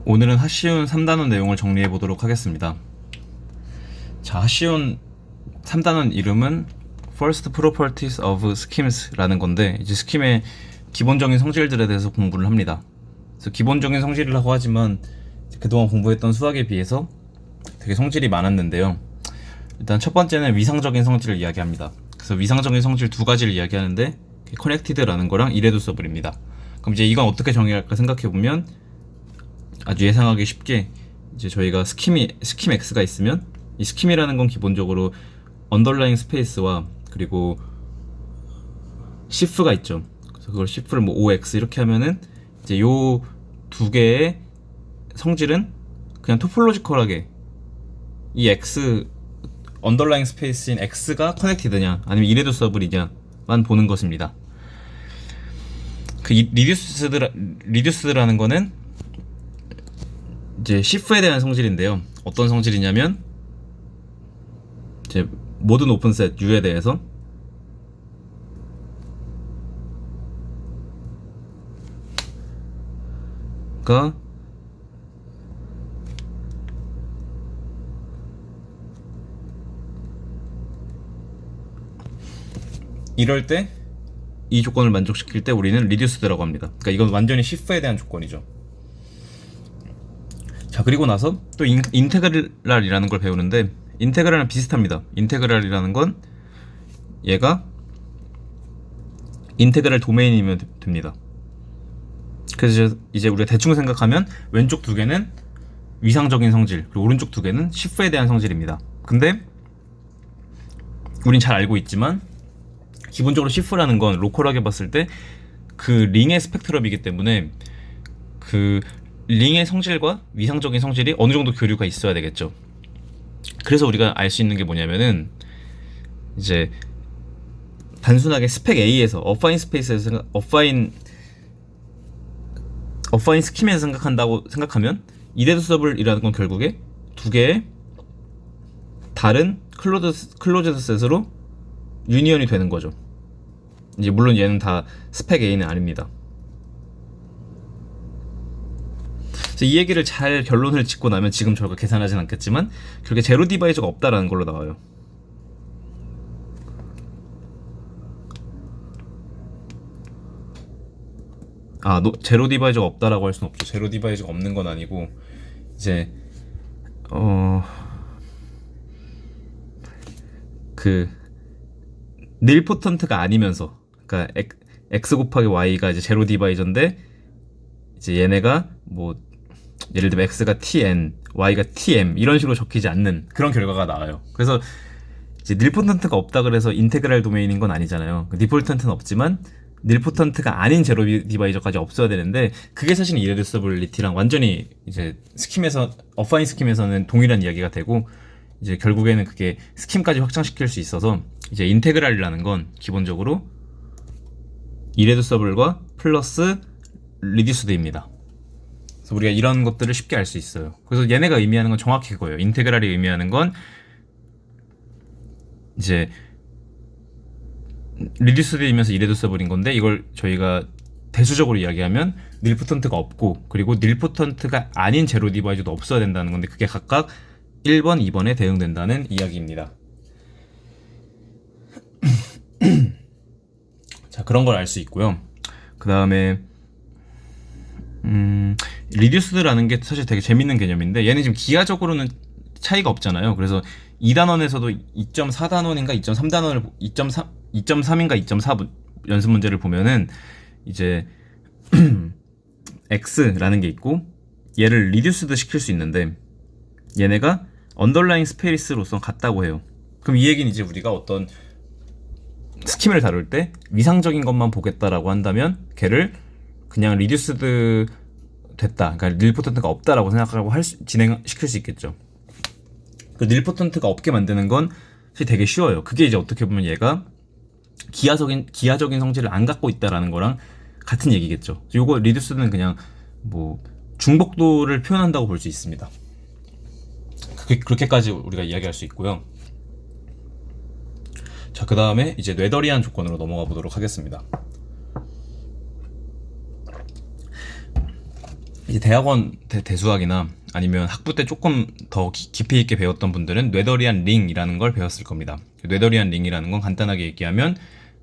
오늘은 하시온 3단원 내용을 정리해 보도록 하겠습니다. 자, 하시온 3단원 이름은 First Properties of Schemes 라는 건데, 이제 스킴의 기본적인 성질들에 대해서 공부를 합니다. 그래서 기본적인 성질이라고 하지만 그동안 공부했던 수학에 비해서 되게 성질이 많았는데요. 일단 첫 번째는 위상적인 성질을 이야기합니다. 그래서 위상적인 성질 두 가지를 이야기하는데, 커넥티드라는 거랑 이레두서블입니다. 그럼 이제 이건 어떻게 정의할까 생각해 보면 아주 예상하기 쉽게, 이제 저희가 스킴 X가 있으면 이 스킴이라는 건 기본적으로 언더라잉 스페이스와 그리고 shif가 있죠. 그래서 그걸 shift를 뭐 OX 이렇게 하면은 이제 요 두 개의 성질은 그냥 토폴로지컬하게 이 X 언더라잉 스페이스인 X가 커넥티드냐 아니면 이레두서블이냐만 보는 것입니다. 그 리듀스드라는 거는 이제 시프에 대한 성질인데요. 어떤 성질이냐면 이제 모든 오픈셋 U에 대해서 가 이럴 때 이 조건을 만족시킬 때 우리는 리듀스드라고 합니다. 그러니까 이건 완전히 시프에 대한 조건이죠. 자, 그리고 나서 또 인테그랄이라는 걸 배우는데, 인테그랄은 비슷합니다. 인테그랄이라는 건 얘가 인테그랄 도메인이면 됩니다. 그래서 이제 우리가 대충 생각하면 왼쪽 두 개는 위상적인 성질, 그리고 오른쪽 두 개는 시프에 대한 성질입니다. 근데 우린 잘 알고 있지만 기본적으로 시프라는 건 로컬하게 봤을 때 그 링의 스펙트럼이기 때문에 그 링의 성질과 위상적인 성질이 어느 정도 교류가 있어야 되겠죠. 그래서 우리가 알 수 있는 게 뭐냐면은, 이제 단순하게 스펙 A에서 어파인 스페이스에서 어파인 스킴에서 생각하면 이레두서블이라는 건 결국에 두 개의 다른 클로즈드 셋으로 유니언이 되는 거죠. 이제 물론 얘는 다 스펙 A는 아닙니다. 그래서 이 얘기를 잘 결론을 짓고 나면 지금 저희가 계산하진 않겠지만 결국에 제로 디바이저가 없다라는 걸로 나와요. 제로 디바이저가 없다라고 할 수는 없죠. 제로 디바이저가 없는 건 아니고, 이제 그 닐포턴트가 아니면서, 그러니까 x 곱하기 y가 이제 제로 디바이저인데, 이제 얘네가 뭐 예를 들면 x가 tn, y가 tm 이런 식으로 적히지 않는 그런 결과가 나와요. 그래서 이제 닐포턴트가 없다 그래서 인테그랄 도메인인 건 아니잖아요. 닐포턴트는 없지만 닐포턴트가 아닌 제로 디바이저까지 없어야 되는데, 그게 사실 이레듀서블리티랑 완전히 이제 어파인 스킴에서는 동일한 이야기가 되고, 이제 결국에는 그게 스킴까지 확장시킬 수 있어서 이제 인테그랄이라는 건 기본적으로 이레듀서블과 플러스 리듀스드입니다. 그래서 우리가 이런 것들을 쉽게 알 수 있어요. 그래서 얘네가 의미하는 건 정확히 그거예요. 인테그랄이 의미하는 건 이제 리듀스드이면서 이레듀서블인 건데, 이걸 저희가 대수적으로 이야기하면 닐포턴트가 없고 그리고 닐포턴트가 아닌 제로 디바이저도 없어야 된다는 건데, 그게 각각 1번, 2번에 대응된다는 이야기입니다. 자, 그런 걸 알 수 있고요. 그 다음에 리듀스드라는 게 사실 되게 재밌는 개념인데, 얘는 지금 기하적으로는 차이가 없잖아요. 그래서 2단원에서도 2.4단원인가 2.3단원을 2.3인가 2.4 연습 문제를 보면은 이제 x라는 게 있고 얘를 리듀스드 시킬 수 있는데, 얘네가 언더라잉 스페이스로서 같다고 해요. 그럼 이 얘기는 이제 우리가 어떤 스킴을 다룰 때 위상적인 것만 보겠다라고 한다면 걔를 그냥 리듀스드 됐다, 그러니까 닐포턴트가 없다라고 생각하고 진행시킬 수 있겠죠. 그 닐포턴트가 없게 만드는 건 사실 되게 쉬워요. 그게 이제 어떻게 보면 얘가 기하적인 성질을 안 갖고 있다라는 거랑 같은 얘기겠죠. 요거 리듀스드는 그냥 뭐 중복도를 표현한다고 볼 수 있습니다. 그렇게까지 우리가 이야기할 수 있고요. 자, 그 다음에 이제 뇌더리안 조건으로 넘어가 보도록 하겠습니다. 이제 대학원 대수학이나 아니면 학부 때 조금 더 깊이 있게 배웠던 분들은 뇌더리안 링이라는 걸 배웠을 겁니다. 뇌더리안 링이라는 건 간단하게 얘기하면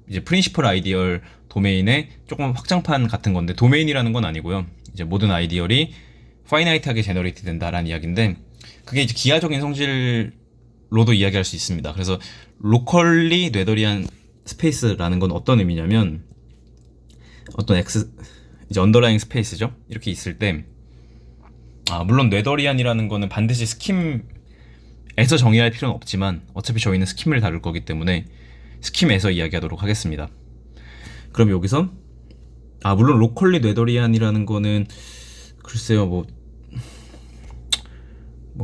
이제 프린시플 아이디얼 도메인의 조금 확장판 같은 건데, 도메인이라는 건 아니고요. 이제 모든 아이디얼이 파이나이트하게 제너레이트 된다라는 이야기인데, 그게 이제 기하적인 성질로도 이야기할 수 있습니다. 그래서 로컬리 뇌더리안 스페이스라는 건 어떤 의미냐면, 어떤 이제 언더라잉 스페이스죠. 이렇게 있을 때, 물론 뇌더리안이라는 거는 반드시 스킴에서 정의할 필요는 없지만 어차피 저희는 스킴을 다룰 거기 때문에 스킴에서 이야기하도록 하겠습니다. 그럼 여기서 물론 로컬리 뇌더리안이라는 거는 글쎄요, 뭐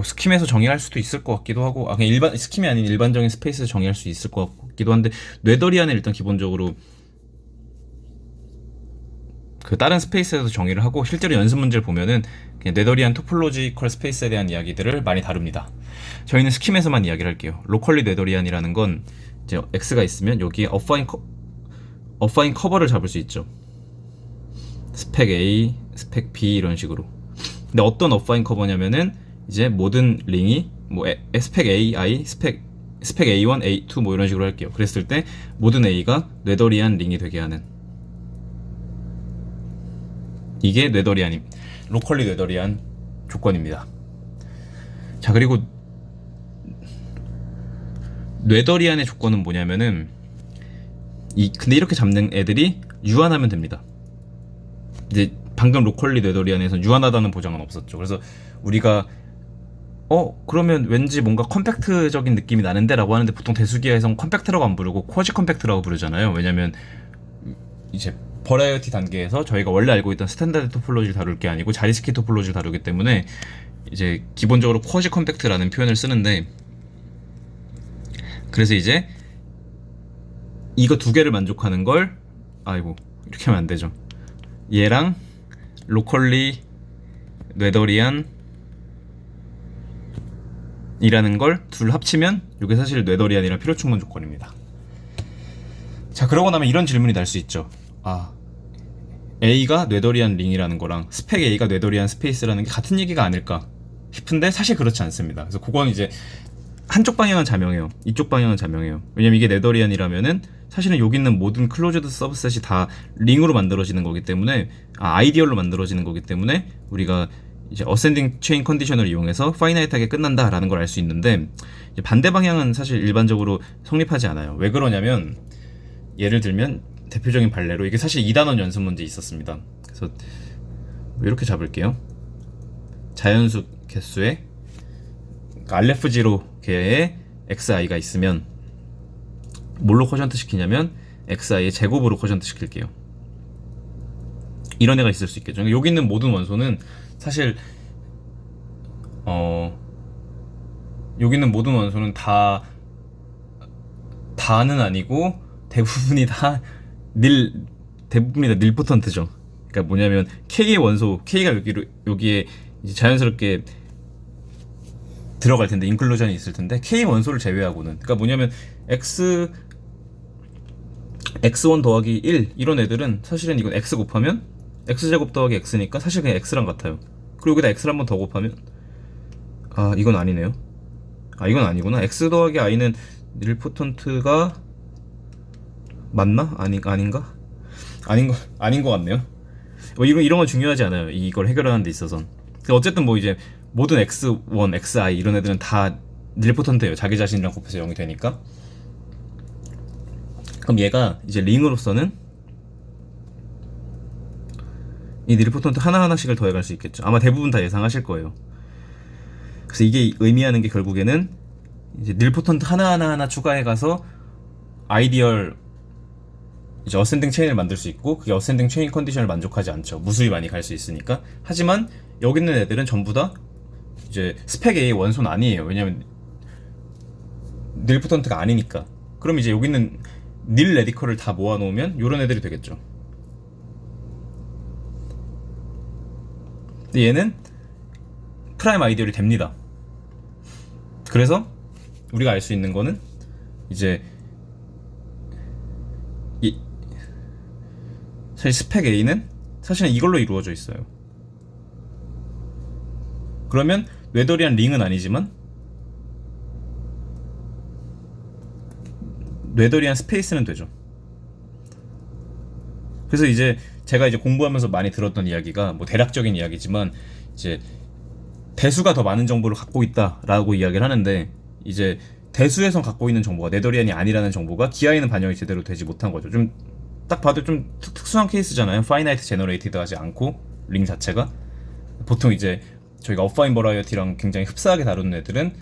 스킴에서 정의할 수도 있을 것 같기도 하고, 그냥 일반 스킴이 아닌 일반적인 스페이스에서 정의할 수 있을 것 같기도 한데, 뇌더리안을 일단 기본적으로 그 다른 스페이스에서 정의를 하고, 실제로 연습 문제를 보면은 그냥 뇌더리안 토폴로지컬 스페이스에 대한 이야기들을 많이 다룹니다. 저희는 스킴에서만 이야기를 할게요. 로컬리 뇌더리안이라는 건 이제 x가 있으면 여기에 어파인 커버를 잡을 수 있죠. 스펙 A, 스펙 B 이런 식으로. 근데 어떤 어파인 커버냐면은 이제 모든 링이 뭐 스펙 AI, 스펙 A1, A2 뭐 이런 식으로 할게요. 그랬을 때 모든 A가 뇌더리안 링이 되게 하는, 이게 로컬리 뇌더리안 조건입니다. 자, 그리고 뇌더리안의 조건은 뭐냐면은 근데 이렇게 잡는 애들이 유한하면 됩니다. 이제 방금 로컬리 뇌더리안에서 유한하다는 보장은 없었죠. 그래서 우리가 그러면 왠지 뭔가 컴팩트적인 느낌이 나는데 라고 하는데, 보통 대수기하에선 컴팩트라고 안 부르고 쿼지 컴팩트라고 부르잖아요. 왜냐면 이제 버라이어티 단계에서 저희가 원래 알고 있던 스탠다드 토폴로지를 다룰 게 아니고 자리스키 토폴로지를 다루기 때문에 이제 기본적으로 쿼지 컴팩트라는 표현을 쓰는데, 그래서 이제 이거 두 개를 만족하는 걸, 이렇게 하면 안 되죠. 얘랑 로컬리 뇌더리안 이라는 걸 둘 합치면 이게 사실 뇌더리안이랑 필요충분 조건입니다. 자, 그러고 나면 이런 질문이 날 수 있죠. A가 뇌더리안 링이라는 거랑 스펙 A가 뇌더리안 스페이스라는 게 같은 얘기가 아닐까 싶은데, 사실 그렇지 않습니다. 그래서 그건 이제 한쪽 방향은 자명해요. 이쪽 방향은 자명해요. 왜냐면 이게 뇌더리안이라면은 사실은 여기 있는 모든 클로즈드 서브셋이 다 링으로 만들어지는 거기 때문에, 아이디얼로 만들어지는 거기 때문에 우리가 이제 어센딩 체인 컨디션을 이용해서 파이나이트하게 끝난다라는 걸 알 수 있는데, 반대 방향은 사실 일반적으로 성립하지 않아요. 왜 그러냐면, 예를 들면 대표적인 판례로 이게 사실 2단원 연습 문제 있었습니다. 그래서 이렇게 잡을게요. 자연수 개수에 알레프0계의 xi가 있으면 뭘로 쿼션트 시키냐면 xi의 제곱으로 쿼션트 시킬게요. 이런 애가 있을 수 있겠죠. 여기 있는 모든 원소는 사실 여기 있는 모든 원소는 다는 아니고 대부분이 다 닐포턴트죠. 그러니까 뭐냐면 K의 원소, K가 여기에 이제 자연스럽게 들어갈 텐데, 인클루전이 있을 텐데, K 원소를 제외하고는, 그러니까 뭐냐면 x1 더하기 1 이런 애들은 사실은 이건 x 곱하면 x제곱 더하기 x니까 사실 그냥 x랑 같아요. 그리고 여기다 x를 한 번 더 곱하면 이건 아니네요. 이건 아니구나. x 더하기 i는 닐포턴트가 맞나? 아닌가? 아닌 것 같네요. 이런 건 중요하지 않아요. 이걸 해결하는 데 있어선. 어쨌든 뭐 이제 모든 x1, xi 이런 애들은 다 닐포턴트예요. 자기 자신이랑 곱해서 0이 되니까. 그럼 얘가 이제 링으로서는 이 닐포턴트 하나하나씩을 더해갈 수 있겠죠. 아마 대부분 다 예상하실 거예요. 그래서 이게 의미하는 게 결국에는 이제 닐포턴트 하나하나 추가해가서 아이디얼 이제 어센딩 체인을 만들 수 있고, 그게 어센딩 체인 컨디션을 만족하지 않죠. 무수히 많이 갈 수 있으니까. 하지만 여기 있는 애들은 전부 다 이제 스펙 A 원소는 아니에요. 왜냐면 닐포턴트가 아니니까. 그럼 이제 여기 있는 닐 레디컬을 다 모아놓으면 요런 애들이 되겠죠. 근데 얘는 프라임 아이디얼이 됩니다. 그래서 우리가 알 수 있는 거는 이제 사실 스펙 A는 사실은 이걸로 이루어져 있어요. 그러면 뇌도리안 링은 아니지만 뇌도리안 스페이스는 되죠. 그래서 이제 제가 이제 공부하면서 많이 들었던 이야기가 뭐 대략적인 이야기지만 이제 대수가 더 많은 정보를 갖고 있다라고 이야기를 하는데, 이제 대수에서 갖고 있는 정보가 네더리안이 아니라는 정보가 기하에는 반영이 제대로 되지 못한 거죠. 좀 딱 봐도 좀 특수한 케이스잖아요. 파이나이트 제너레이티드 하지 않고 링 자체가. 보통 이제 저희가 어파인 버라이어티랑 굉장히 흡사하게 다루는 애들은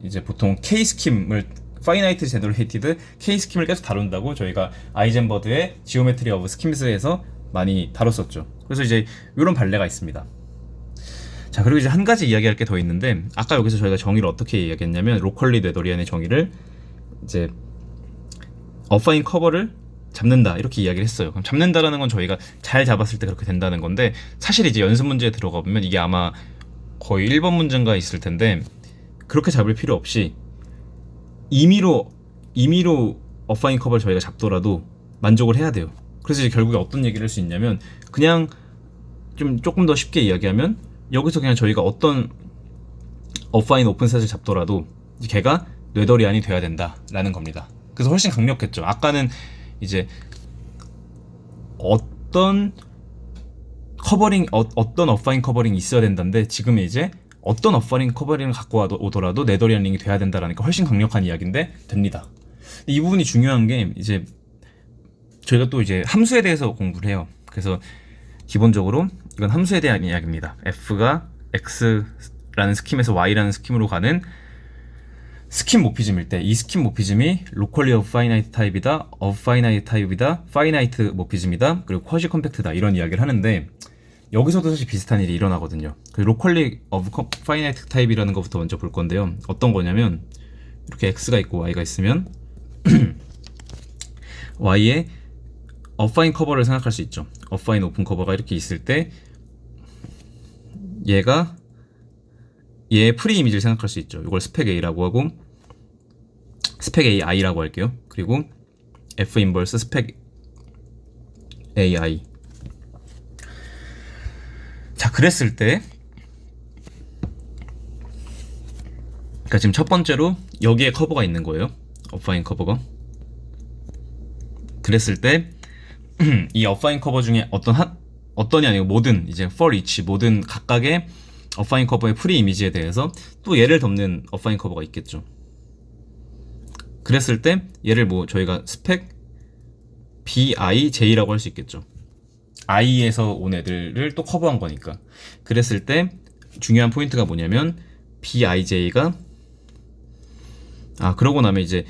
이제 보통 K 스킴을, 파이나이트 제너레이티드 K 스킴을 계속 다룬다고 저희가 아이젠버드의 지오메트리 오브 스킴스에서 많이 다뤘었죠. 그래서 이제 이런 발레가 있습니다. 자, 그리고 이제 한 가지 이야기할 게 더 있는데, 아까 여기서 저희가 정의를 어떻게 이야기했냐면 로컬리 뇌도리안의 정의를 이제 어파인 커버를 잡는다 이렇게 이야기를 했어요. 그럼 잡는다라는 건 저희가 잘 잡았을 때 그렇게 된다는 건데, 사실 이제 연습 문제에 들어가 보면 이게 아마 거의 1번 문제인가 있을 텐데, 그렇게 잡을 필요 없이 임의로 어파인 커버를 저희가 잡더라도 만족을 해야 돼요. 그래서 이제 결국에 어떤 얘기를 할 수 있냐면, 그냥 좀 조금 더 쉽게 이야기하면 여기서 그냥 저희가 어떤 어파인 오픈셋을 잡더라도 걔가 뇌도리안이 돼야 된다라는 겁니다. 그래서 훨씬 강력했죠. 아까는 이제 어떤 어파인 커버링이 있어야 된다는데, 지금은 이제 어떤 어파인 커버링을 갖고 오더라도 네더리안 링이 돼야 된다라니까 훨씬 강력한 이야기인데 됩니다. 이 부분이 중요한 게, 이제 저희가 또 이제 함수에 대해서 공부를 해요. 그래서 기본적으로 이건 함수에 대한 이야기입니다. f가 x라는 스킴에서 y라는 스킴으로 가는 스킴 모피즘일 때, 이 스킴 모피즘이 로컬리 오브 파이나이트 타입이다, 오브 파이나이트 타입이다, 파이나이트 모피즘이다, 그리고 쿼시 컴팩트다, 이런 이야기를 하는데, 여기서도 사실 비슷한 일이 일어나거든요. 그 로컬리 오브 파이나이트 타입이라는 것부터 먼저 볼 건데요. 어떤 거냐면, 이렇게 x가 있고 y가 있으면 y의 어파인 커버를 생각할 수 있죠. 어파인 오픈 커버가 이렇게 있을 때 얘의 프리 이미지를 생각할 수 있죠. 이걸 스펙 A라고 하고, 스펙 AI라고 할게요. 그리고 F 인버스 스펙 AI. 자, 그랬을 때, 그러니까 지금 첫 번째로 여기에 커버가 있는 거예요. 어파인 커버가. 그랬을 때 이 어파인 커버 중에 어떤이 아니고 모든, 이제 for each, 모든 각각의 어파인 커버의 프리 이미지에 대해서 또 얘를 덮는 어파인 커버가 있겠죠. 그랬을 때 얘를 뭐 저희가 스펙 BIJ라고 할 수 있겠죠. I에서 온 애들을 또 커버한 거니까. 그랬을 때 중요한 포인트가 뭐냐면, BIJ가 그러고 나면 이제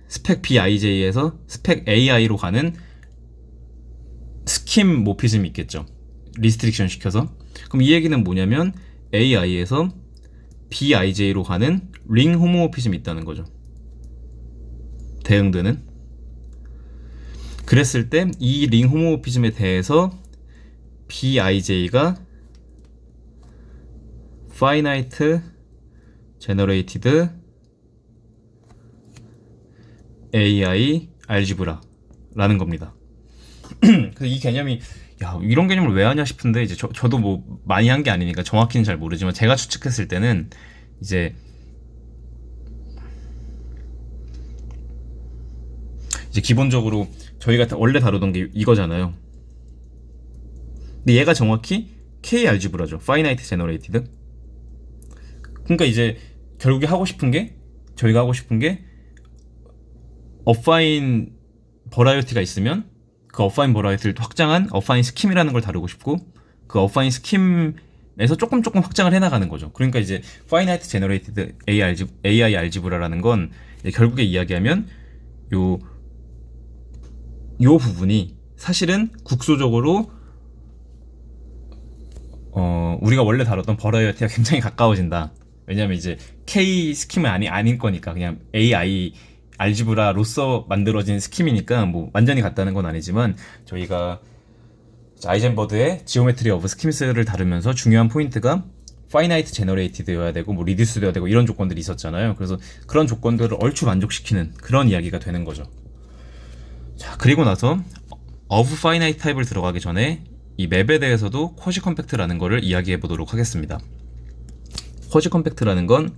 스펙 BIJ에서 스펙 AI로 가는 스킴 모피즘이 있겠죠. 리스트릭션 시켜서. 그럼 이 얘기는 뭐냐면 AI에서 BIJ로 가는 링 호모모피즘이 있다는 거죠. 대응되는. 그랬을 때 이 링 호모모피즘에 대해서 BIJ가 Finite Generated AI 알지브라라는 겁니다. 그래서 이 개념이, 야, 이런 개념을 왜 하냐 싶은데, 이제 저도 뭐 많이 한 게 아니니까 정확히는 잘 모르지만, 제가 추측했을 때는 이제 기본적으로 저희가 원래 다루던 게 이거잖아요. 근데 얘가 정확히 K 알지브라죠. Finite Generated. 그러니까 이제 결국에 저희가 하고 싶은 게 어파인 버라이어티가 있으면 그 어파인 버라이어티를 확장한 어파인 스킴이라는 걸 다루고 싶고, 그 어파인 스킴에서 조금 확장을 해나가는 거죠. 그러니까 이제 Finite Generated AI 알지브라라는 건 결국에 이야기하면 요 부분이 사실은 국소적으로 우리가 원래 다뤘던 버라이어티가 굉장히 가까워진다. 왜냐면 이제 K 스킴은 아닌 거니까, 그냥 AI 알지브라로서 만들어진 스킴이니까 뭐 완전히 같다는 건 아니지만, 저희가 아이젠버드의 지오메트리 오브 스킴스를 다루면서 중요한 포인트가 파이나이트 제너레이티드여야 되고 뭐 리듀스되어야 되고 이런 조건들이 있었잖아요. 그래서 그런 조건들을 얼추 만족시키는 그런 이야기가 되는 거죠. 자, 그리고 나서 of finite 타입을 들어가기 전에 이 맵에 대해서도 쿼시 컴팩트라는 거를 이야기해 보도록 하겠습니다. 쿼지 컴팩트라는 건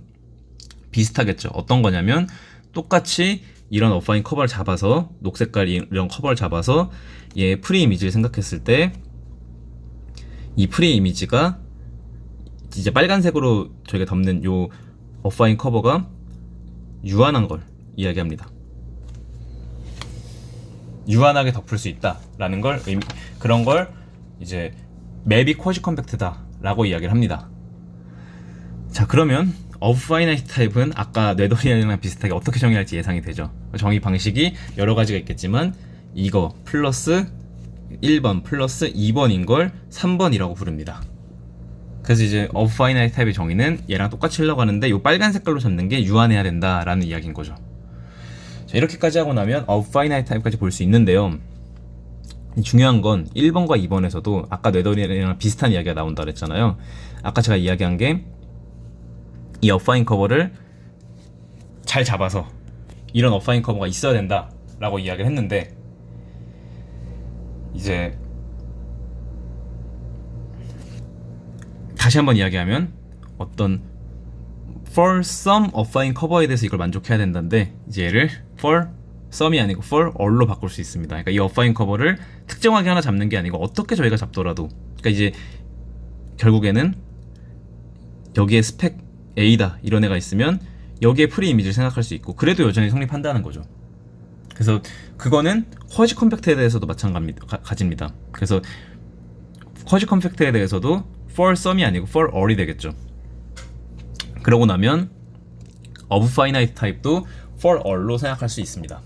비슷하겠죠. 어떤 거냐면 똑같이 이런 어파인 커버를 잡아서 녹색깔 이런 커버를 잡아서 얘 프리 이미지를 생각했을 때 이 프리 이미지가 이제 빨간색으로 저희가 덮는 요 어파인 커버가 유한한 걸 이야기합니다. 유한하게 덮을 수 있다라는 걸 그런 걸 이제 맵이 쿼지 컴팩트다라고 이야기를 합니다. 자, 그러면 of finite type은 아까 뇌도리안이랑 비슷하게 어떻게 정의할지 예상이 되죠. 정의 방식이 여러 가지가 있겠지만 이거 플러스 1번 플러스 2번인 걸 3번이라고 부릅니다. 그래서 이제 of finite type의 정의는 얘랑 똑같이 흘러가는데 이 빨간 색깔로 잡는 게 유한해야 된다라는 이야기인 거죠. 자, 이렇게까지 하고 나면 of finite type까지 볼 수 있는데요. 중요한 건 1번과 2번에서도 아까 뇌도리안이랑 비슷한 이야기가 나온다 그랬잖아요. 아까 제가 이야기한 게 이 어파인 커버를 잘 잡아서 이런 어파인 커버가 있어야 된다 라고 이야기를 했는데, 이제 다시 한번 이야기하면 어떤 for some 어파인 커버에 대해서 이걸 만족해야 된다는데, 이제 얘를 for some이 아니고 for all로 바꿀 수 있습니다. 그러니까 이 어파인 커버를 특정하게 하나 잡는 게 아니고 어떻게 저희가 잡더라도, 그러니까 이제 결국에는 여기에 스펙 A다 이런 애가 있으면 여기에 프리 이미지를 생각할 수 있고 그래도 여전히 성립한다는 거죠. 그래서 그거는 쿼지 컴팩트에 대해서도 마찬가지입니다. 그래서 쿼지 컴팩트에 대해서도 for some이 아니고 for all이 되겠죠. 그러고 나면 of finite type도 for all로 생각할 수 있습니다.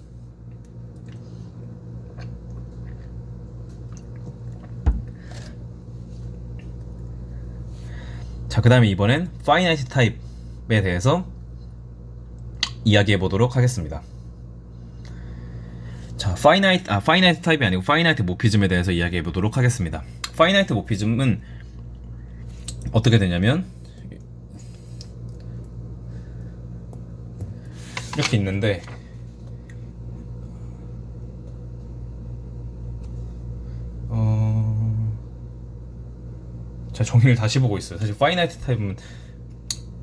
자, 그 다음에 이번엔 finite type에 대해서 이야기해 보도록 하겠습니다. 자, finite type이 아니고 finite 모피즘에 대해서 이야기해 보도록 하겠습니다. finite 모피즘은 어떻게 되냐면 이렇게 있는데, 제가 정의를 다시 보고 있어요. 사실 파이나이트 타입은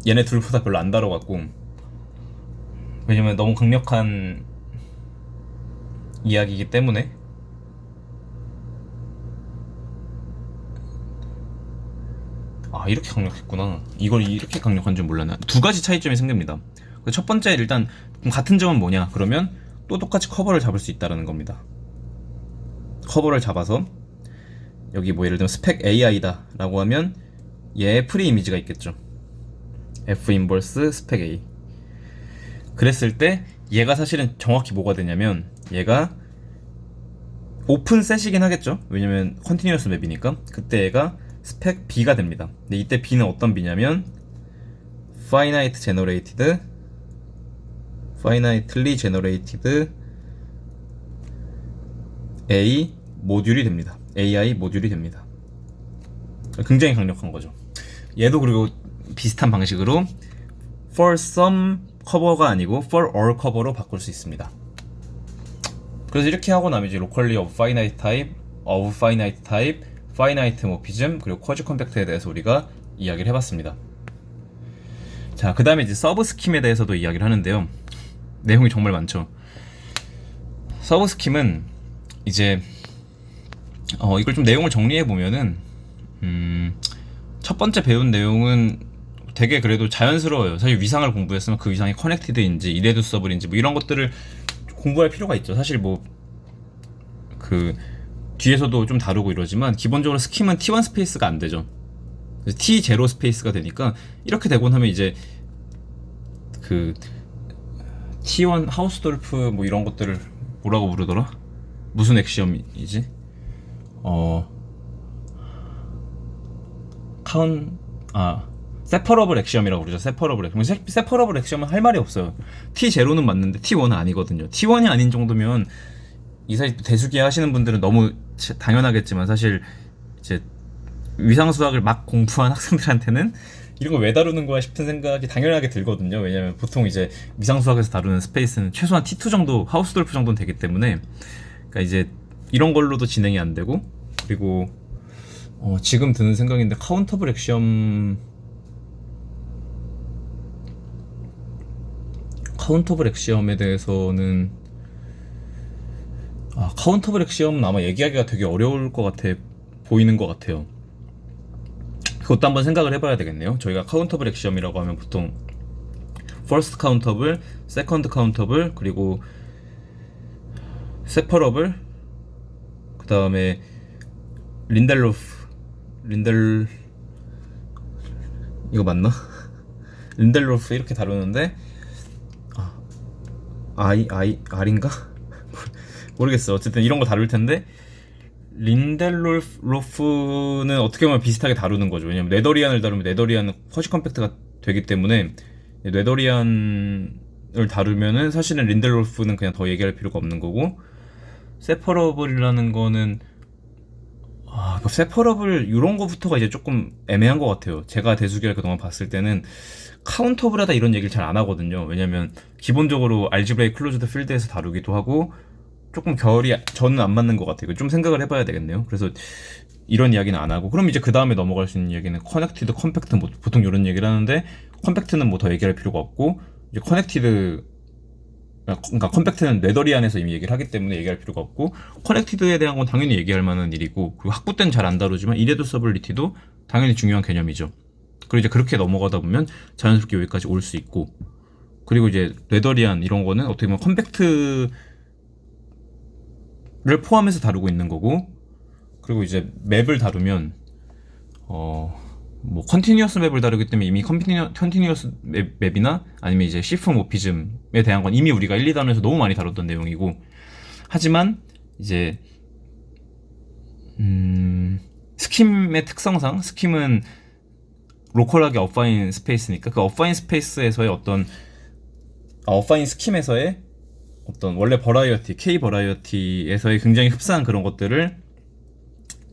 얘네 둘보다 별로 안 다뤄갖고, 왜냐면 너무 강력한 이야기이기 때문에. 아, 이렇게 강력했구나. 이걸 이렇게 강력한 줄 몰랐네. 두 가지 차이점이 생깁니다. 첫 번째, 일단 같은 점은 뭐냐 그러면 또 똑같이 커버를 잡을 수 있다는 겁니다. 커버를 잡아서 여기 뭐 예를 들면 스펙 AI다 라고 하면 얘의 프리 이미지가 있겠죠. F 인버스 스펙 A. 그랬을 때 얘가 사실은 정확히 뭐가 되냐면 얘가 오픈 셋이긴 하겠죠. 왜냐면 컨티뉴어스 맵이니까. 그때 얘가 스펙 B가 됩니다. 근데 이때 B는 어떤 B냐면 finitely generated A 모듈이 됩니다. AI 모듈이 됩니다. 굉장히 강력한 거죠. 얘도 그리고 비슷한 방식으로 for some 커버가 아니고 for all 커버로 바꿀 수 있습니다. 그래서 이렇게 하고 나면 이제 locally of finite type, of finite type, finite morphism, 그리고 쿼지 컴팩트에 대해서 우리가 이야기를 해봤습니다. 자, 그 다음에 이제 서브 스킴에 대해서도 이야기를 하는데요. 내용이 정말 많죠. 서브 스킴은 이제 이걸 좀 내용을 정리해 보면은 첫 번째 배운 내용은 되게 그래도 자연스러워요. 사실 위상을 공부했으면 그 위상이 커넥티드인지 이레듀서블인지 뭐 이런 것들을 공부할 필요가 있죠. 사실 뭐 그 뒤에서도 좀 다루고 이러지만 기본적으로 스킴은 T1 스페이스가 안 되죠. T0 스페이스가 되니까 이렇게 되고 나면 이제 그 T1 하우스돌프 뭐 이런 것들을 뭐라고 부르더라? 무슨 엑시엄이지? 세퍼러블 엑시엄이라고 그러죠. 세퍼러블 엑시엄. 세퍼러블 엑시엄은 할 말이 없어요. T0는 맞는데 T1은 아니거든요. T1이 아닌 정도면 이 사실 대수기 하시는 분들은 너무 당연하겠지만 사실 이제 위상수학을 막 공부한 학생들한테는 이런 거 왜 다루는 거야 싶은 생각이 당연하게 들거든요. 왜냐면 보통 이제 위상수학에서 다루는 스페이스는 최소한 T2 정도, 하우스돌프 정도는 되기 때문에, 그러니까 이제 이런 걸로도 진행이 안 되고, 그리고, 어, 지금 드는 생각인데, 카운터블 액시엄, 아, 카운터블 액시엄은 할 말이 없어요. T1이 아닌 정도면 이 사실 대수기 하시는 분들은 너무 당연하겠지만 사실 이제 위상수학을 막 공부한 학생들한테는 이런 거 왜 다루는 거야 싶은 생각이 당연하게 들거든요. 왜냐면 보통 이제 위상수학에서 다루는 스페이스는 최소한 T2 정도, 하우스돌프 정도는 되기 때문에, 그러니까 이제 이런 걸로도 진행이 안 되고, 그리고 지금 드는 생각인데 카운터블 액시엄 카운트 오브 렉시엄에 대해서는 카운트 오브 렉시엄은 아마 얘기하기가 되게 어려울 것 같아 보이는 것 같아요. 그것도 한번 생각을 해봐야 되겠네요. 저희가 카운터 오브 렉시엄이라고 하면 보통 퍼스트 카운터블, 세컨드 카운터블, 그리고 세퍼러블, 그 다음에 린델 이거 맞나? 린델로프 이렇게 다루는데 R인가? 모르겠어. 어쨌든 이런 거 다룰 텐데 린델로프는 어떻게 보면 비슷하게 다루는 거죠. 왜냐면 네더리안을 다루면 네더리안은 쿼시 컴팩트가 되기 때문에 네더리안을 다루면은 사실은 린델로프는 그냥 더 얘기할 필요가 없는 거고, 세퍼러블이라는 거는 세퍼러블 이런 거부터가 이제 조금 애매한 것 같아요. 제가 대수기를 그동안 봤을 때는 카운터블하다 이런 얘기를 잘 안 하거든요. 왜냐면 기본적으로 알지브레이크 클로즈드 필드에서 다루기도 하고 조금 결이 저는 안 맞는 것 같아요. 좀 생각을 해봐야 되겠네요. 그래서 이런 이야기는 안 하고, 그럼 이제 그 다음에 넘어갈 수 있는 얘기는 커넥티드, 컴팩트, 뭐 보통 이런 얘기를 하는데, 컴팩트는 뭐 더 얘기할 필요가 없고, 이제 커넥티드, 그러니까 컴팩트는 네더리안에서 이미 얘기를 하기 때문에 얘기할 필요가 없고, 커넥티드에 대한 건 당연히 얘기할 만한 일이고, 그리고 학부 때는 잘 안 다루지만 이레두서블리티도 당연히 중요한 개념이죠. 그리고 이제 그렇게 넘어가다 보면 자연스럽게 여기까지 올 수 있고, 그리고 이제 네더리안 이런 거는 어떻게 보면 컴팩트를 포함해서 다루고 있는 거고, 그리고 이제 맵을 다루면 뭐 컨티뉴어스 맵을 다루기 때문에 이미 컨티뉴어스 맵이나 아니면 이제 시프 모피즘에 대한 건 이미 우리가 1, 2단에서 너무 많이 다뤘던 내용이고, 하지만 이제 스킴의 특성상 스킴은 로컬하게 어파인 스페이스니까 그 어파인 스페이스에서의 어파인 스킴에서의 어떤 원래 버라이어티, K 버라이어티에서의 굉장히 흡사한 그런 것들을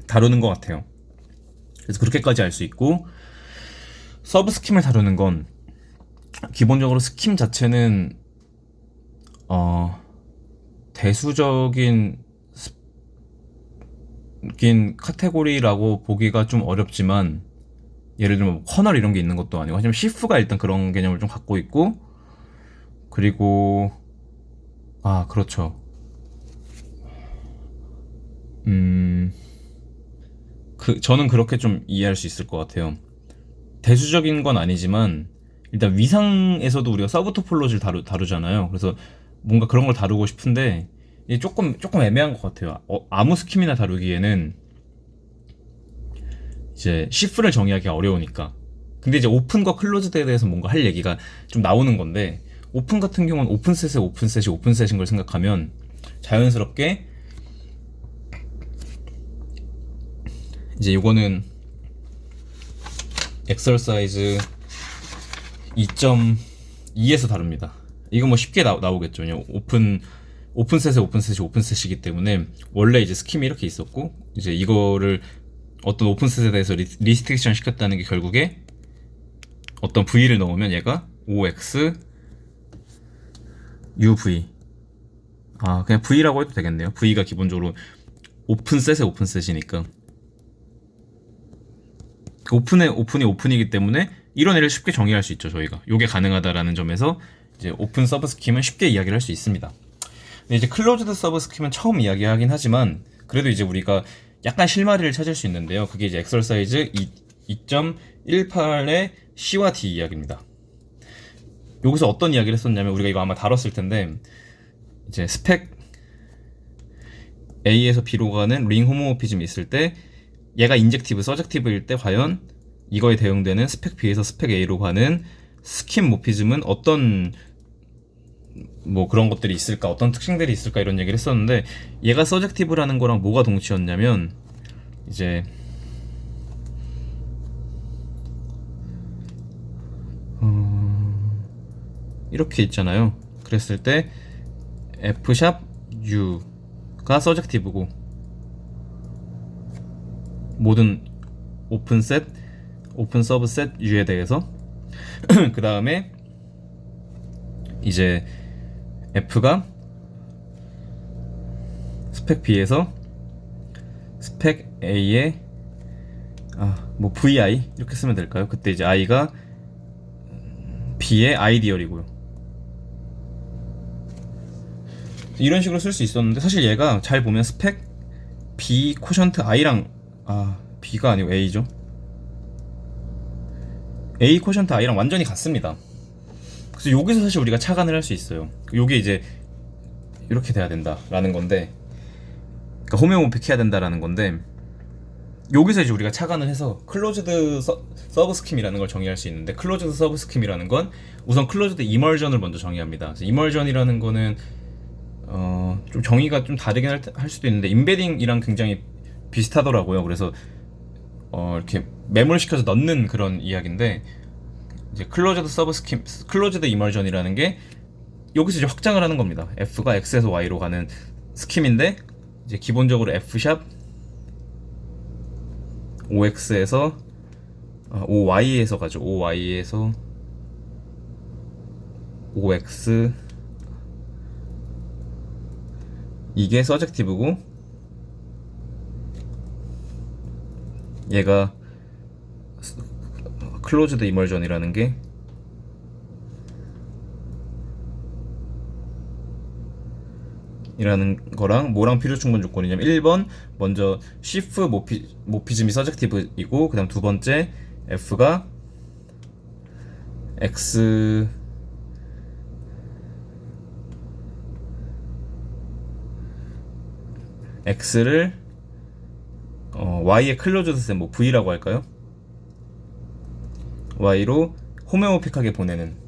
다루는 것 같아요. 그래서 그렇게까지 알 수 있고, 서브 스킴을 다루는 건 기본적으로 스킴 자체는 대수적인 카테고리라고 보기가 좀 어렵지만, 예를 들면 뭐 커널 이런 게 있는 것도 아니고, 하지만 시프가 일단 그런 개념을 좀 갖고 있고, 그리고 그렇죠. 저는 그렇게 좀 이해할 수 있을 것 같아요. 대수적인 건 아니지만 일단 위상에서도 우리가 서브 토폴로지를 다루잖아요. 그래서 뭔가 그런 걸 다루고 싶은데 이게 조금 애매한 것 같아요. 아무 스킴이나 다루기에는 이제 시프를 정의하기가 어려우니까. 근데 이제 오픈과 클로즈드에 대해서 뭔가 할 얘기가 좀 나오는 건데, 오픈 같은 경우는 오픈셋인 걸 생각하면 자연스럽게 이제 이거는 엑서사이즈 2.2에서 다룹니다. 이거 뭐 쉽게 나오겠죠. 오픈셋이기 때문에 원래 이제 스킴이 이렇게 있었고, 이제 이거를 어떤 오픈셋에 대해서 리스트릭션 시켰다는 게 결국에 어떤 V를 넣으면 얘가 OX UV, 그냥 V라고 해도 되겠네요. V가 기본적으로 오픈셋이니까 오픈이 오픈이기 때문에 이런 애를 쉽게 정의할 수 있죠. 저희가 요게 가능하다라는 점에서 이제 오픈 서브 스킴은 쉽게 이야기를 할 수 있습니다. 근데 이제 클로즈드 서브 스킴은 처음 이야기하긴 하지만 그래도 이제 우리가 약간 실마리를 찾을 수 있는데요. 그게 이제 엑서사이즈 2.18의 C와 D 이야기입니다. 여기서 어떤 이야기를 했었냐면, 우리가 이거 아마 다뤘을 텐데, 이제 스펙 A에서 B로 가는 링 호모모피즘이 있을 때 얘가 인젝티브, 서젝티브일 때 과연 이거에 대응되는 스펙 B에서 스펙 A로 가는 스킴 모피즘은 어떤 뭐 그런 것들이 있을까, 어떤 특징들이 있을까, 이런 얘기를 했었는데, 얘가 서젝티브라는 거랑 뭐가 동치였냐면 이제 이렇게 있잖아요. 그랬을 때 F# U가 서젝티브고, 모든 오픈셋, 오픈 서브셋 U에 대해서 그 다음에 이제 F가 스펙 B에서 스펙 A에 뭐 VI 이렇게 쓰면 될까요? 그때 이제 I가 B의 아이디얼이고요. 이런 식으로 쓸 수 있었는데 사실 얘가 잘 보면 스펙 B 코션트 I랑 B가 아니고 A죠. A 코션트 I랑 완전히 같습니다. 그래서 여기서 사실 우리가 착안을 할 수 있어요. 요게 이제 이렇게 돼야 된다라는 건데, 그러니까 호메오모픽 해야 된다라는 건데, 여기서 이제 우리가 착안을 해서 클로즈드 서브 스킴이라는 걸 정의할 수 있는데, 클로즈드 서브 스킴이라는 건 우선 클로즈드 이멀전을 먼저 정의합니다. 그래서 이멀전이라는 거는 좀 정의가 좀 다르긴 할 수도 있는데 임베딩이랑 굉장히 비슷하더라고요. 그래서 이렇게 매몰시켜서 넣는 그런 이야기인데, 이제 클로즈드 서브 스킴, 클로즈드 이멀전이라는 게 여기서 이제 확장을 하는 겁니다. F가 X에서 Y로 가는 스킴인데, 이제 기본적으로 F샵 OX에서 OY에서 가죠. OY에서 OX, 이게 서젝티브고 얘가 클로즈드 이멀전이라는 게 이라는 거랑 뭐랑 필요 충분 조건이냐면 1번 먼저 시프 모피즘이 서젝티브이고, 그 다음 두 번째 F가 X를 Y의 클로즈드 셈, 뭐 V라고 할까요? Y로 호메오픽하게 보내는,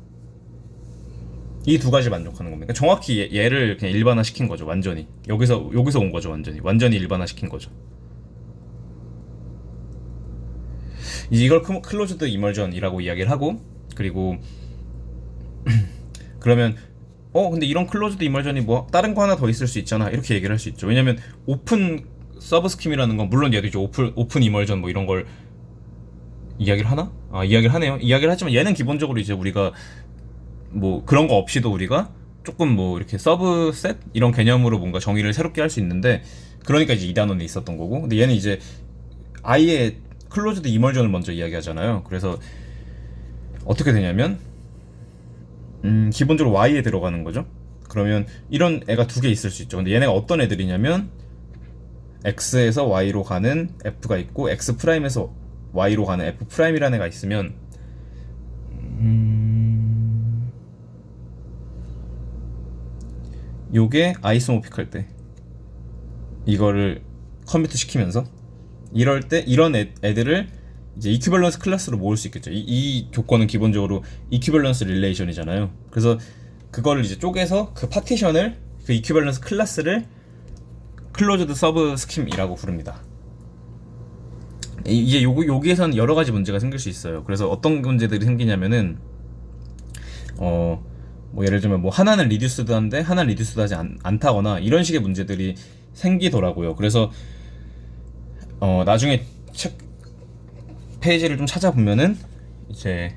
이 두 가지 만족하는 겁니다. 그러니까 정확히 얘를 그냥 일반화 시킨 거죠. 완전히 여기서 온 거죠. 완전히 일반화 시킨 거죠. 이걸 클로즈드 이멀전이라고 이야기를 하고, 그리고 그러면 근데 이런 클로즈드 이멀전이 뭐 다른 거 하나 더 있을 수 있잖아, 이렇게 얘기를 할 수 있죠. 왜냐면 오픈 서브 스킴이라는 건, 물론 얘도 이제 오픈 이멀전 뭐 이런 걸 이야기를 하나? 이야기를 하네요. 이야기를 하지만 얘는 기본적으로 이제 우리가 뭐 그런 거 없이도 우리가 조금 뭐 이렇게 서브셋 이런 개념으로 뭔가 정의를 새롭게 할 수 있는데, 그러니까 이제 2단원에 있었던 거고, 근데 얘는 이제 아예 클로즈드 이멀전을 먼저 이야기하잖아요. 그래서 어떻게 되냐면 기본적으로 Y에 들어가는 거죠. 그러면 이런 애가 두 개 있을 수 있죠. 근데 얘네가 어떤 애들이냐면 X에서 Y로 가는 F가 있고 X 프라임에서 Y로 가는 F 프라임이라는 애가 있으면 요게 아이소모픽 할 때 이거를 컴퓨트 시키면서 이럴 때 이런 애들을 이제 이퀴밸런스 클래스로 모을 수 있겠죠. 이 조건은 기본적으로 이퀴밸런스 릴레이션이잖아요. 그래서 그거를 이제 쪼개서 그 파티션을, 그 이퀴밸런스 클래스를 클로즈드 서브 스킴이라고 부릅니다. 이제 여기에서는 여러 가지 문제가 생길 수 있어요. 그래서 어떤 문제들이 생기냐면은 뭐 예를 들면 뭐 하나는 리듀스드한데 하나는 리듀스드하지 않다거나 이런 식의 문제들이 생기더라고요. 그래서 나중에 책 페이지를 좀 찾아보면은 이제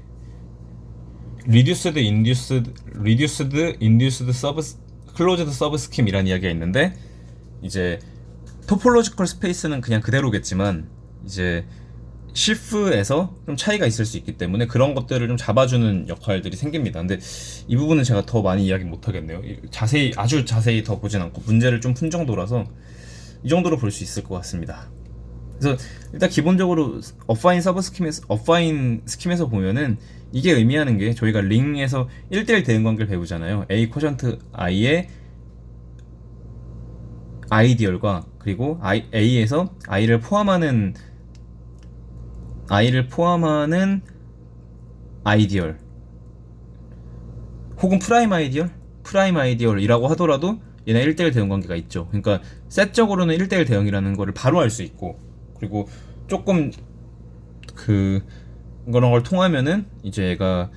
리듀스드 인듀스드 서브 클로즈드 서브 스킴이라는 이야기가 있는데, 이제 토폴로지컬 스페이스는 그냥 그대로겠지만 이제 시프에서 좀 차이가 있을 수 있기 때문에 그런 것들을 좀 잡아주는 역할들이 생깁니다. 근데 이 부분은 제가 더 많이 이야기 못 하겠네요. 아주 자세히 더 보진 않고 문제를 좀 푼 정도라서 이 정도로 볼 수 있을 것 같습니다. 그래서 일단 기본적으로 어파인 스킴에서 보면은 이게 의미하는 게, 저희가 링에서 1대1 대응 관계를 배우잖아요. A 코션트 I의 아이디얼과 그리고 A에서 I를 포함하는 아이디얼 혹은 프라임 아이디얼이라고 하더라도 얘네 1대1 대응 관계가 있죠. 그러니까 셋적으로는 1대1 대응이라는 거를 바로 알 수 있고, 그리고 조금 그런 걸 통하면은 이제 얘가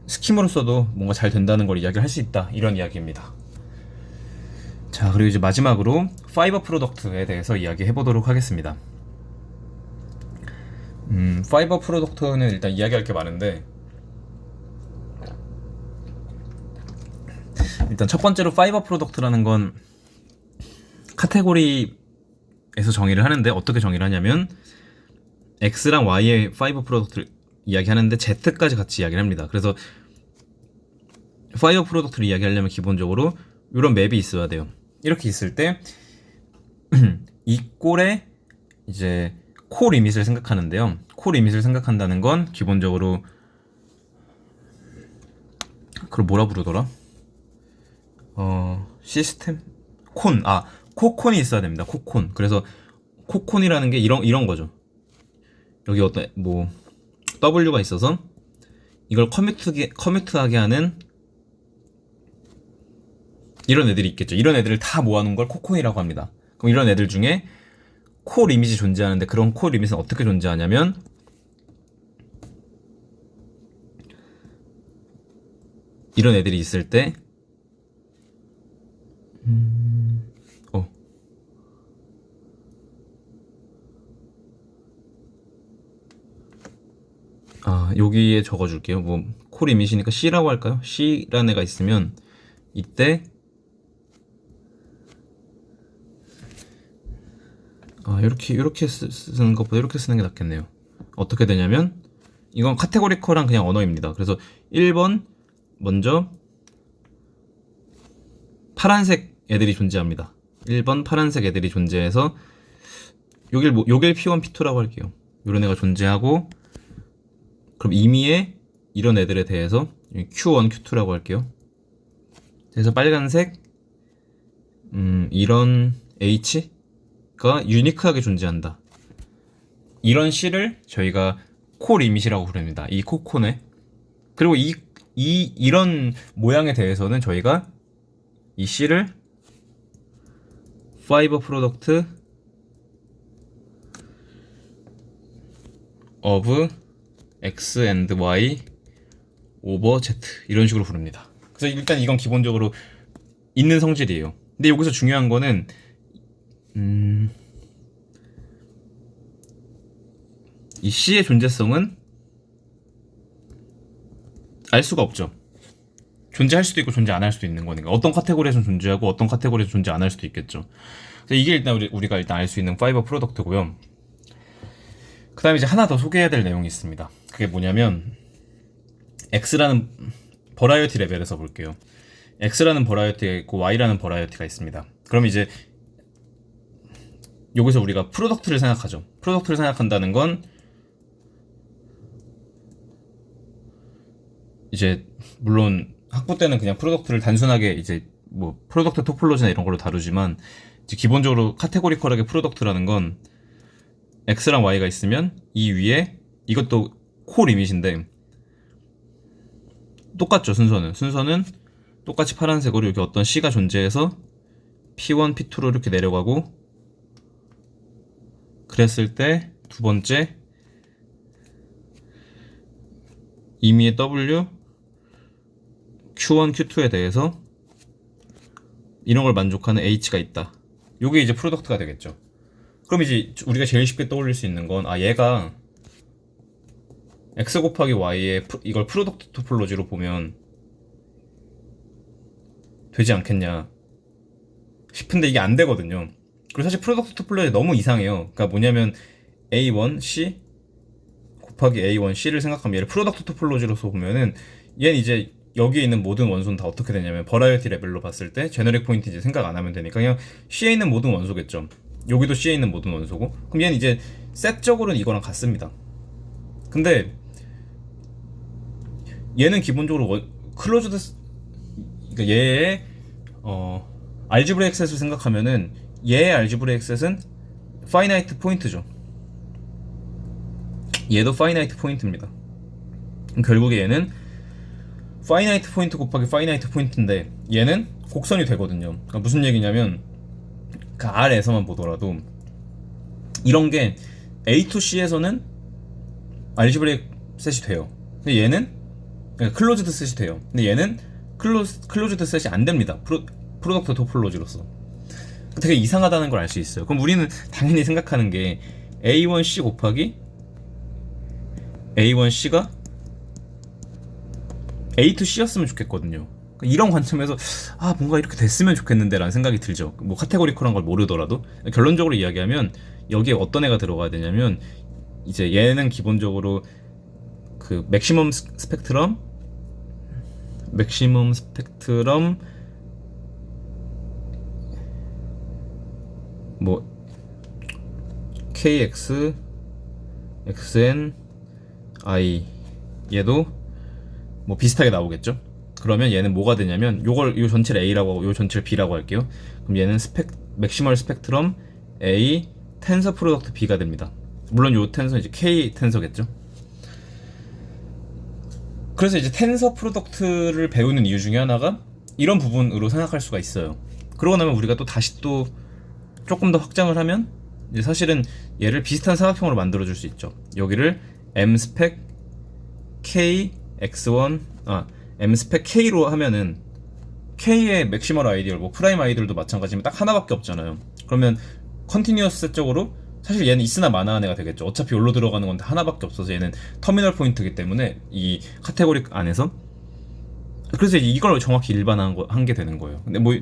스킴으로서도 뭔가 잘 된다는 걸 이야기를 할 수 있다, 이런 이야기입니다. 자, 그리고 이제 마지막으로 파이버 프로덕트에 대해서 이야기해 보도록 하겠습니다. 파이버 프로덕트는 일단 이야기할 게 많은데, 일단 첫 번째로 파이버 프로덕트라는 건 카테고리에서 정의를 하는데, 어떻게 정의를 하냐면 X랑 Y의 파이버 프로덕트를 이야기하는데 Z까지 같이 이야기를 합니다. 그래서 파이버 프로덕트를 이야기하려면 기본적으로 이런 맵이 있어야 돼요. 이렇게 있을 때 이 꼴에 이제 코 리밋을 생각하는데요. 코 리밋을 생각한다는 건 기본적으로 그걸 뭐라 부르더라? 시스템? 코콘이 있어야 됩니다. 코콘. 그래서 코콘이라는 게 이런 거죠. 여기 어떤 뭐 W가 있어서 이걸 커뮤트하게 하는 이런 애들이 있겠죠. 이런 애들을 다 모아놓은 걸 코콘이라고 합니다. 그럼 이런 애들 중에 코 리밋이 존재하는데 그런 코 리밋은 어떻게 존재하냐면 이런 애들이 있을 때 여기에 적어줄게요. 뭐 코 리밋이니까 C라고 할까요? C라는 애가 있으면 이때 이렇게 쓰는 것보다 이렇게 쓰는 게 낫겠네요. 어떻게 되냐면 이건 카테고리컬한 그냥 언어입니다. 그래서 1번 먼저 파란색 애들이 존재합니다. 1번 파란색 애들이 존재해서 요길 P1, P2라고 할게요. 이런 애가 존재하고 그럼 임의의 이런 애들에 대해서 Q1, Q2라고 할게요. 그래서 빨간색 이런 H가 유니크하게 존재한다. 이런 C를 저희가 코 리밋이라고 부릅니다. 이 코콘에. 그리고 이런 모양에 대해서는 저희가 이 C를 fiber product of X and Y over Z 이런 식으로 부릅니다. 그래서 일단 이건 기본적으로 있는 성질이에요. 근데 여기서 중요한 거는 이 C의 존재성은 알 수가 없죠. 존재할 수도 있고 존재 안 할 수도 있는 거니까 어떤 카테고리에서는 존재하고 어떤 카테고리에서 존재 안 할 수도 있겠죠. 그래서 이게 일단 우리가 일단 알 수 있는 파이버 프로덕트고요. 그 다음에 이제 하나 더 소개해야 될 내용이 있습니다. 그게 뭐냐면 X라는 버라이어티 레벨에서 볼게요. X라는 버라이어티가 있고 Y라는 버라이어티가 있습니다. 그럼 이제 여기서 우리가 프로덕트를 생각하죠. 프로덕트를 생각한다는 건 이제 물론 학부 때는 그냥 프로덕트를 단순하게 이제 뭐 프로덕트 토폴로지나 이런 걸로 다루지만 이제 기본적으로 카테고리컬하게 프로덕트라는 건 X랑 Y가 있으면 이 위에 이것도 코 리밋인데 똑같죠. 순서는 똑같이 파란색으로 여기 어떤 C가 존재해서 P1, P2로 이렇게 내려가고 그랬을 때 두 번째 임의의 W Q1, Q2에 대해서 이런 걸 만족하는 H가 있다. 요게 이제 프로덕트가 되겠죠. 그럼 이제 우리가 제일 쉽게 떠올릴 수 있는 건 얘가 X 곱하기 Y의 이걸 프로덕트 토폴로지로 보면 되지 않겠냐 싶은데 이게 안 되거든요. 그리고 사실 프로덕트 토폴로지 너무 이상해요. 그러니까 뭐냐면 A1C 곱하기 A1C를 생각하면 얘를 프로덕트 토폴로지로서 보면은 얘는 이제 여기에 있는 모든 원소는 다 어떻게 되냐면 버라이어티 레벨로 봤을 때 제너릭 포인트 이제 생각 안 하면 되니까 그냥 C에 있는 모든 원소겠죠. 여기도 C에 있는 모든 원소고 그럼 얘는 이제 셋적으로는 이거랑 같습니다. 근데 얘는 기본적으로 클로즈드 그러니까 얘의 알지브레이크 셋을 생각하면은 얘의 알지브레이크 셋은 파이나이트 포인트죠. 얘도 파이나이트 포인트입니다. 결국에 얘는 파이나이트 포인트 곱하기 파이나이트 포인트인데 얘는 곡선이 되거든요. 그러니까 무슨 얘기냐면 그 R에서만 보더라도 이런 게 A to C에서는 알지브레이크 셋이 돼요. 근데 얘는 그러니까 클로즈드 셋이 돼요. 근데 얘는 클로즈드 셋이 안 됩니다. 프로덕트 토폴로지로서. 되게 이상하다는 걸 알 수 있어요. 그럼 우리는 당연히 생각하는 게 A1C 곱하기 A1C가 A2C였으면 좋겠거든요. 이런 관점에서 뭔가 이렇게 됐으면 좋겠는데 라는 생각이 들죠. 뭐 카테고리컬한 걸 모르더라도. 결론적으로 이야기하면 여기에 어떤 애가 들어가야 되냐면 이제 얘는 기본적으로 그 맥시멈 스펙트럼 kx xn i 얘도 뭐 비슷하게 나오겠죠. 그러면 얘는 뭐가 되냐면 요 전체를 A라고 하고 요 전체를 B라고 할게요. 그럼 얘는 맥시멀 스펙트럼 A 텐서 프로덕트 B가 됩니다. 물론 요 텐서 이제 K 텐서겠죠. 그래서 이제 텐서 프로덕트를 배우는 이유 중에 하나가 이런 부분으로 생각할 수가 있어요. 그러고 나면 우리가 또 다시 또 조금 더 확장을 하면 이제 사실은 얘를 비슷한 사각형으로 만들어 줄 수 있죠. 여기를 M 스펙 K X1 M 스펙 K로 하면은 K의 맥시멀 아이디얼, 뭐 프라임 아이디얼도 마찬가지면 딱 하나밖에 없잖아요. 그러면 컨티뉴어스적으로 사실 얘는 있으나 마나한 애가 되겠죠. 어차피 여기로 들어가는 건 하나밖에 없어서 얘는 터미널 포인트이기 때문에 이 카테고리 안에서 그래서 이걸 정확히 일반화한 게 되는 거예요. 근데 뭐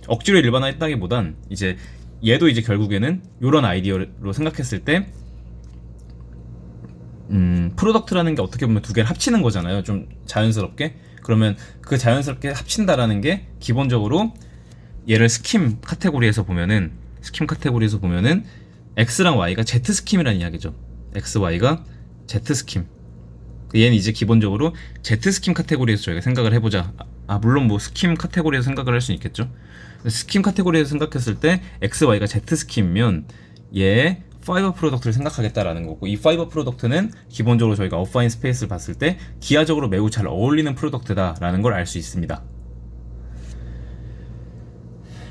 억지로 일반화했다기보단 이제 얘도 이제 결국에는 이런 아이디어로 생각했을 때 프로덕트라는 게 어떻게 보면 두 개를 합치는 거잖아요. 좀 자연스럽게. 그러면 그 자연스럽게 합친다라는 게 기본적으로 얘를 스킴 카테고리에서 보면은 X랑 Y가 Z 스킴이라는 이야기죠. X, Y가 Z 스킴. 얘는 이제 기본적으로 Z 스킴 카테고리에서 저희가 생각을 해보자. 물론 뭐 스킴 카테고리에서 생각을 할 수 있겠죠. 스킴 카테고리에서 생각했을 때 X, Y가 Z 스킴이면 얘 파이버 프로덕트를 생각하겠다라는 거고, 이 파이버 프로덕트는 기본적으로 저희가 어파인 스페이스를 봤을 때 기하적으로 매우 잘 어울리는 프로덕트다라는 걸 알 수 있습니다.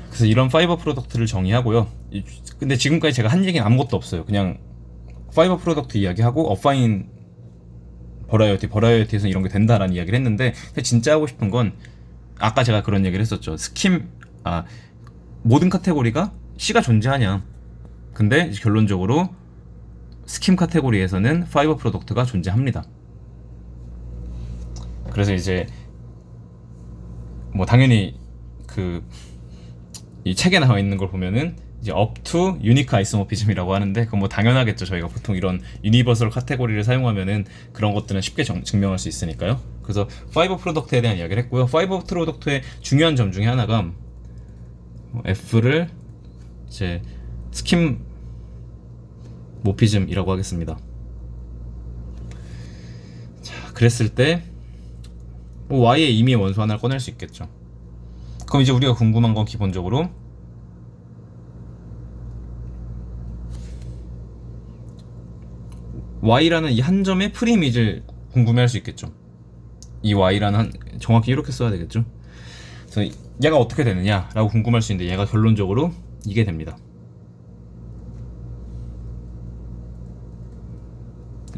그래서 이런 파이버 프로덕트를 정의하고요. 근데 지금까지 제가 한 얘기는 아무것도 없어요. 그냥 파이버 프로덕트 이야기하고 어파인 버라이어티에서 이런 게 된다라는 이야기를 했는데, 진짜 하고 싶은 건 아까 제가 그런 얘기를 했었죠. 모든 카테고리가 C가 존재하냐. 근데 결론적으로 스킴 카테고리에서는 파이버 프로덕트가 존재합니다. 그래서 이제 뭐 당연히 이 책에 나와 있는 걸 보면은 이제 up to unique isomorphism이라고 하는데, 그건 뭐 당연하겠죠. 저희가 보통 이런 유니버설 카테고리를 사용하면은 그런 것들은 쉽게 증명할 수 있으니까요. 그래서 파이버 프로덕트에 대한 이야기를 했고요. 파이버 프로덕트의 중요한 점 중에 하나가 F를 이제 스킴 모피즘이라고 하겠습니다. 자, 그랬을 때 Y의 임의의 원소 하나를 꺼낼 수 있겠죠. 그럼 이제 우리가 궁금한 건 기본적으로 Y라는 이 한 점의 프리이미지를 궁금해할 수 있겠죠. 이 Y라는 정확히 이렇게 써야 되겠죠. 그래서 얘가 어떻게 되느냐라고 궁금할 수 있는데, 얘가 결론적으로 이게 됩니다.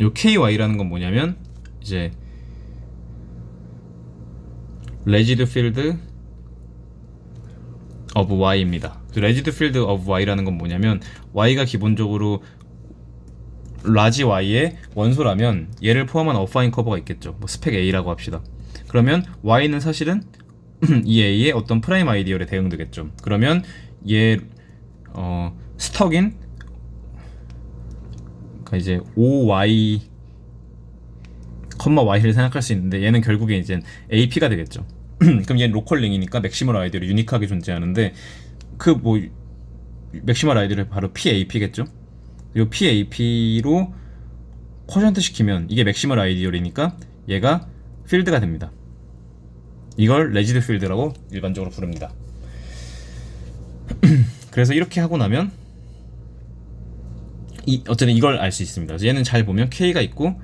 요 KY라는 건 뭐냐면 이제 Rigid Field of Y입니다. Rigid Field of Y라는 건 뭐냐면 Y가 기본적으로 라지 Y의 원소라면 얘를 포함한 어파인 커버가 있겠죠. 뭐 스펙 A라고 합시다. 그러면 Y는 사실은 이 A의 어떤 프라임 아이디얼에 대응되겠죠. 그러면 얘 스톡인 그러니까 이제 OY, Y를 생각할 수 있는데, 얘는 결국에 이제 AP가 되겠죠. 그럼 얘는 로컬 링이니까 맥시멀 아이디얼이 유니크하게 존재하는데, 뭐 맥시멀 아이디얼이 바로 PAP겠죠. 이 PAP로 쿼션트 시키면 이게 맥시멀 아이디얼이니까 얘가 필드가 됩니다. 이걸 레지드 필드라고 일반적으로 부릅니다. 그래서 이렇게 하고 나면 어쨌든 이걸 알 수 있습니다. 얘는 잘 보면 K가 있고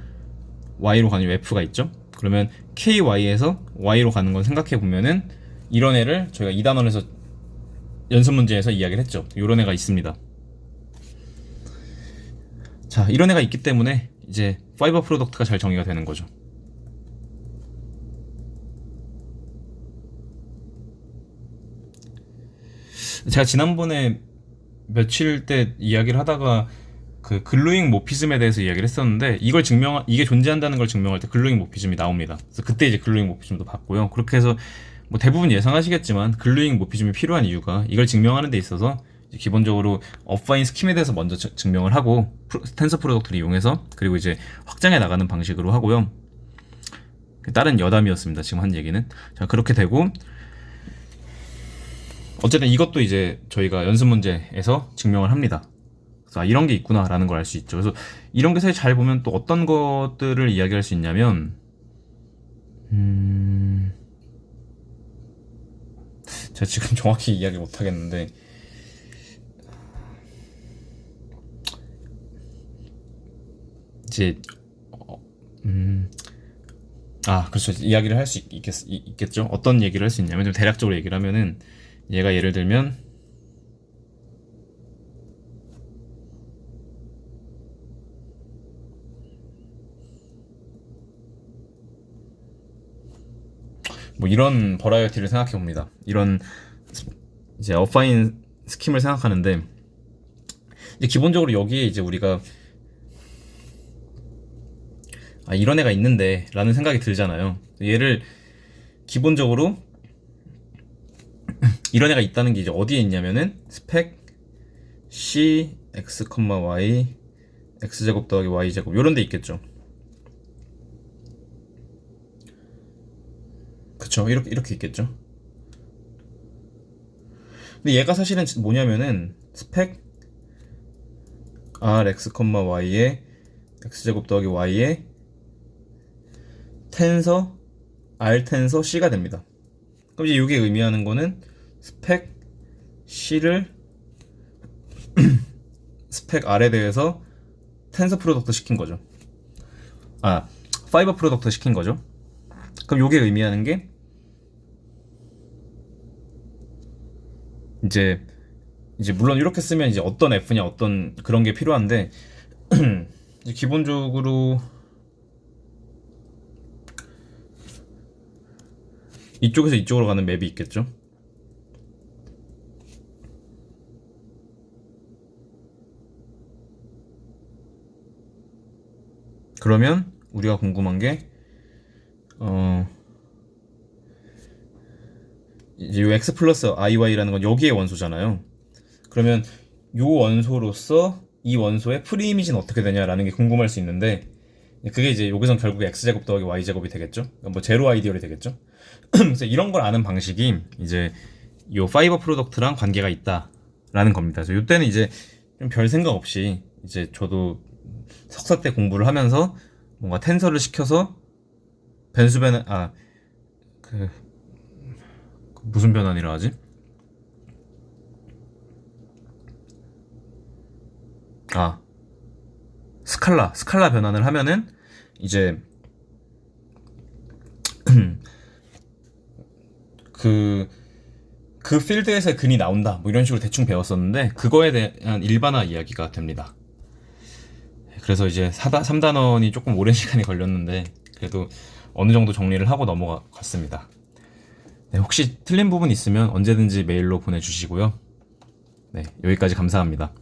Y로 가는 F가 있죠. 그러면 KY에서 Y로 가는 건 생각해 보면은 이런 애를 저희가 2단원에서 연습 문제에서 이야기를 했죠. 이런 애가 있습니다. 자, 이런 애가 있기 때문에 이제 파이버 프로덕트가 잘 정의가 되는 거죠. 제가 지난번에 며칠 때 이야기를 하다가 글루잉 모피즘에 대해서 이야기를 했었는데, 이게 존재한다는 걸 증명할 때 글루잉 모피즘이 나옵니다. 그래서 그때 이제 글루잉 모피즘도 봤고요. 그렇게 해서 뭐 대부분 예상하시겠지만 글루잉 모피즘이 필요한 이유가 이걸 증명하는 데 있어서 기본적으로 어파인 스킴에 대해서 먼저 증명을 하고 텐서 프로덕트를 이용해서, 그리고 이제 확장해 나가는 방식으로 하고요. 다른 여담이었습니다. 지금 한 얘기는. 자, 그렇게 되고 어쨌든 이것도 이제 저희가 연습 문제에서 증명을 합니다. 그래서 아, 이런 게 있구나라는 걸 알 수 있죠. 그래서 이런 게 사실 잘 보면 또 어떤 것들을 이야기할 수 있냐면, 제가 지금 정확히 이야기 못 하겠는데, 이제 그렇죠. 이야기를 할 수 있겠죠. 어떤 얘기를 할 수 있냐면, 좀 대략적으로 얘기를 하면은, 얘가 예를 들면, 뭐 이런 버라이어티를 생각해 봅니다. 이런 이제 어파인 스킴을 생각하는데, 이제 기본적으로 여기에 이제 우리가 아, 이런 애가 있는데 라는 생각이 들잖아요. 얘를 기본적으로 이런 애가 있다는 게 이제 어디에 있냐면은 스펙 c x, y x제곱 더하기 y제곱 요런 데 있겠죠. 그쵸, 이렇게 있겠죠. 근데 얘가 사실은 뭐냐면은 스펙 r x, y에 x제곱 더하기 y에 텐서 r 텐서 c가 됩니다. 그럼 이제 이게 의미하는 거는 스펙 c를 스펙 r에 대해서 텐서 프로덕트 시킨 거죠. 아, 파이버 프로덕트 시킨 거죠. 그럼 이게 의미하는 게 이제 물론 이렇게 쓰면 이제 어떤 f냐 어떤 그런 게 필요한데 이제 기본적으로 이쪽에서 이쪽으로 가는 맵이 있겠죠. 그러면 우리가 궁금한 게 이제 요 x 플러스 iy라는 건 여기의 원소잖아요. 그러면 요 원소로서 이 원소의 프리이미지는 어떻게 되냐라는 게 궁금할 수 있는데, 그게 이제 여기선 결국 x제곱 더하기 y제곱이 되겠죠. 뭐 제로 아이디얼이 되겠죠. 그래서 이런 걸 아는 방식이 이제 요 파이버 프로덕트랑 관계가 있다라는 겁니다. 그래서 요때는 이제 좀 별 생각 없이 이제 저도 석사 때 공부를 하면서 뭔가 텐서를 시켜서 변수 변환 그 무슨 변환이라 하지? 스칼라 변환을 하면은 이제 그 필드에서 근이 나온다 뭐 이런 식으로 대충 배웠었는데, 그거에 대한 일반화 이야기가 됩니다. 그래서 이제 3단원이 조금 오랜 시간이 걸렸는데 그래도 어느 정도 정리를 하고 넘어갔습니다. 네, 혹시 틀린 부분 있으면 언제든지 메일로 보내주시고요. 네, 여기까지 감사합니다.